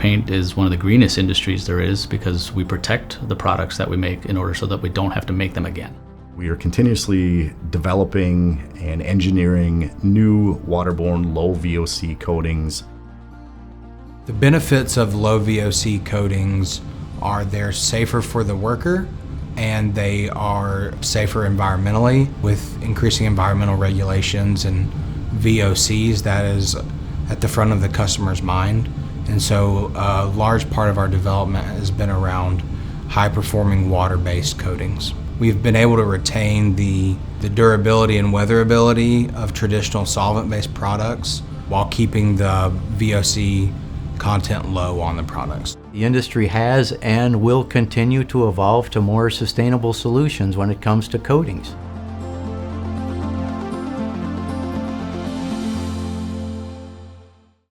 paint is one of the greenest industries there is because we protect the products that we make in order so that we don't have to make them again. We are continuously developing and engineering new waterborne low VOC coatings. The benefits of low VOC coatings are they're safer for the worker and they are safer environmentally with increasing environmental regulations and VOCs. That is at the front of the customer's mind. And so a large part of our development has been around high-performing water-based coatings. We've been able to retain the durability and weatherability of traditional solvent-based products while keeping the VOC content low on the products. The industry has and will continue to evolve to more sustainable solutions when it comes to coatings.